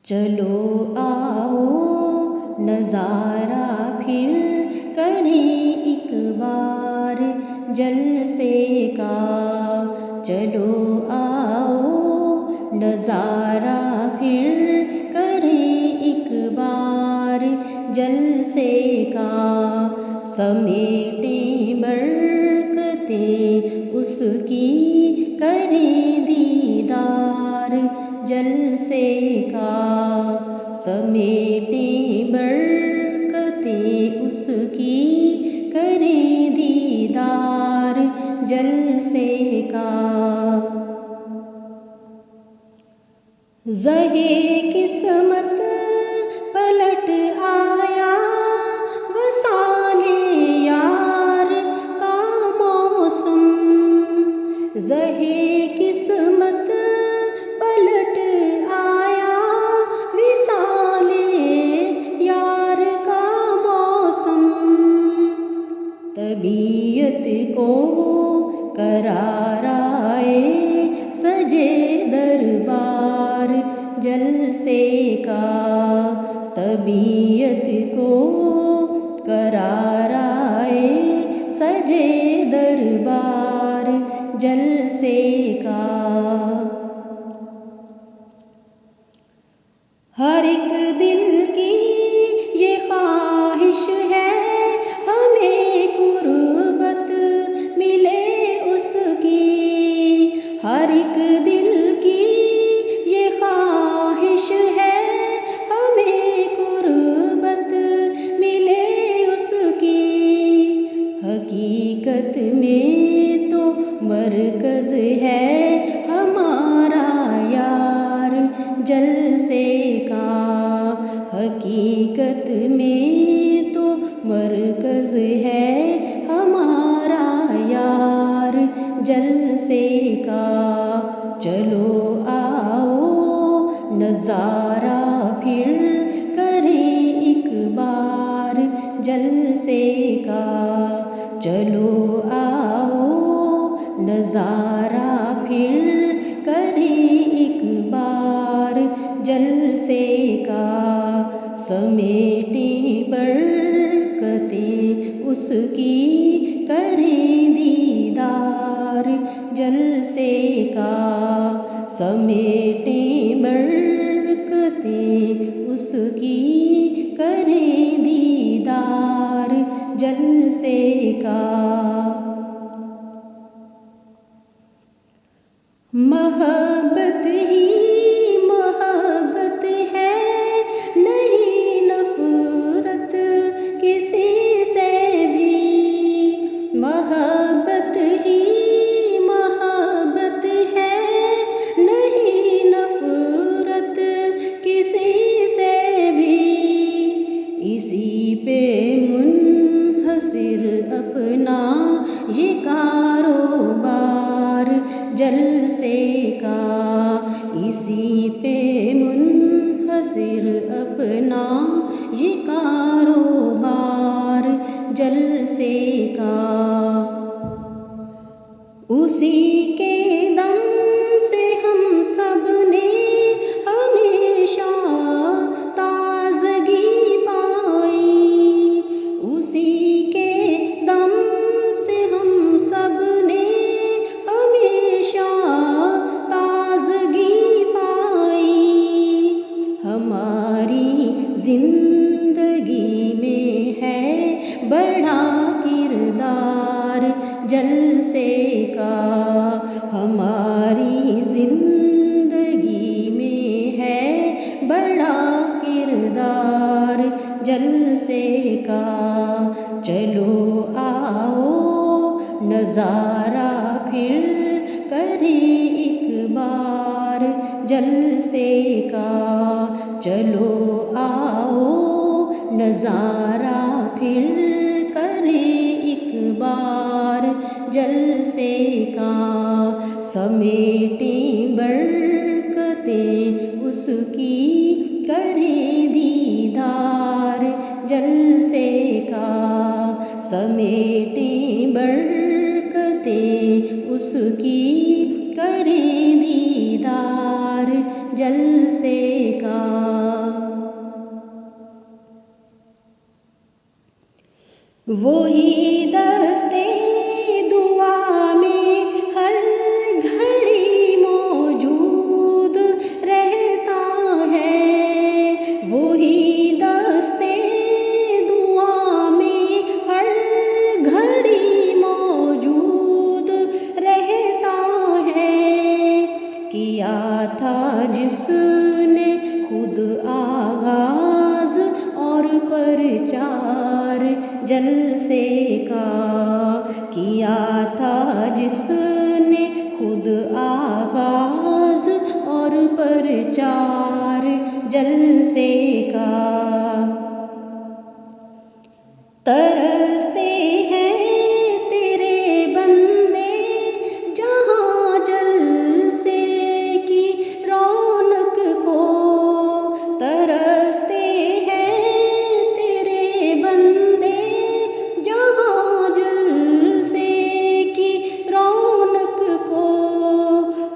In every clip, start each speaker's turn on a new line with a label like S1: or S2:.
S1: چلو آؤ نظارہ پھر کریں ایک بار جلسے کا، چلو آؤ نظارہ پھر کریں ایک بار جلسے کا، سمیٹیں برکتیں اس کی کریں دیدار جلسے کا، سمیٹیں برکتیں اس کی کریں دیدار جلسے کا۔ زہے قسمت پلٹ آیا وصال یار کا موسم، زہے قسمت پلٹ آیا وصال یار کا موسم، طبیعت کو قرار آئے سجے دربار جلسے کا، طبیعت کو قرار آئے سجے دربار جلسے کا۔ ہر ایک دل کی یہ خواہش ہے ہمیں قربت ملے اس کی، ہر ایک دل کی یہ خواہش ہے ہمیں قربت ملے اس کی، حقیقت میں تو مرکز ہے ہمارا یار جلسے کا، حقیقت میں تو مرکز ہے ہمارا یار جلسے کا، چلو آؤ نظارہ پھر کریں ایک بار جلسے کا، چلو آؤ نظارہ پھر کریں ایک بار جلسے کا، سمیٹیں برکتیں اس کی کریں دیدار جلسے کا، سمیٹیں برکتیں اس کی کریں دیدار جلسے کا۔ محبت ہی محبت ہے نہیں نفرت کسی سے بھی، محبت ہی محبت ہے نہیں نفرت کسی سے بھی، اسی پہ منحصر اپنا یہ کاروبار جلسے کا، اسی پہ منحصر اپنا یہ کاروبار جلسے کا، اسی کے دم سے ہم سب نے ہمیشہ تازگی پائی، اسی کے دم سے ہم سب نے ہمیشہ تازگی پائی، ہماری زندگی میں ہے بڑا کردار جلسے کا، ہماری زندگی میں ہے بڑا کردار جلسے کا، چلو آؤ نظارہ پھر کریں ایک بار جلسے کا، چلو آؤ نظارہ پھر کریں ایک بار جلسے کا، سمیٹیں برکتیں اس کی کریں دیدار جلسے کا، سمیٹیں برکتیں اس کی کریں دیدار جلسے کا۔ وہی دستے دعا میں ہر گھڑی موجود رہتا ہے، وہی دستے دعا میں ہر گھڑی موجود رہتا ہے۔ کیا تھا جس نے خود آغاز اور پرچار جلسے کا، کیا تھا جس نے خود آغاز اور پرچار جلسے کا۔ ترستے ہیں تیرے بندے جہاں جلسے کی رونق کو، ترستے ہیں تیرے بندے جہاں جلسے کی رونق کو۔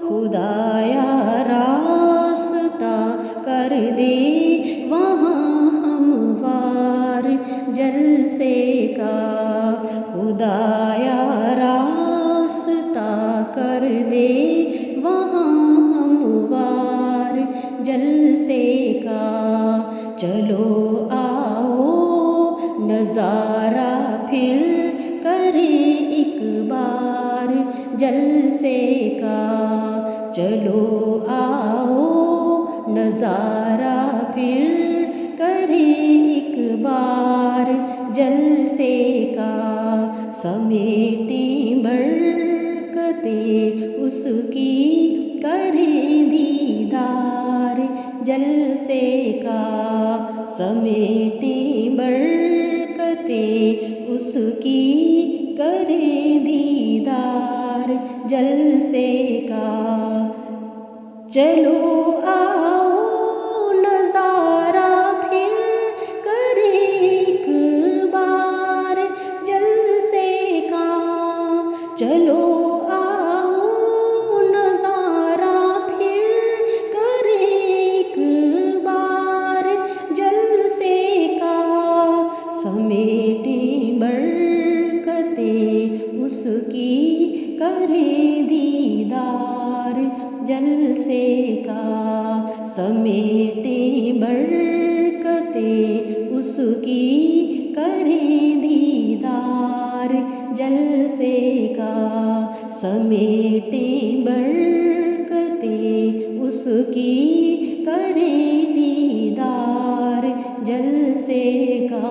S1: خدایا راستہ کر دے وہاں ہموار جلسے کا، خدایا راستہ کر دے وہاں ہموار جلسے کا۔ چلو آؤ نظارہ پھر کریں ایک بار جلسے کا، چلو آؤ نظارہ پھر کریں ایک بار جلسے کا۔ سمیٹیں برکتیں اس کی کریں دیدار جلسے کا، سمیٹیں برکتیں اس کی کریں دیدار جلسے کا۔ چلو آؤ نظارہ پھر کریں ایک بار جلسے کا، چلو آؤ نظارہ پھر کریں ایک بار جلسے کا۔ سمیٹیں برکتیں اس کی کریں دیدار جلسے کا، سمیٹیں برکتیں اس کی کریں دیدار جلسے کا، سمیٹیں برکتیں اس کی کریں دیدار جلسے کا۔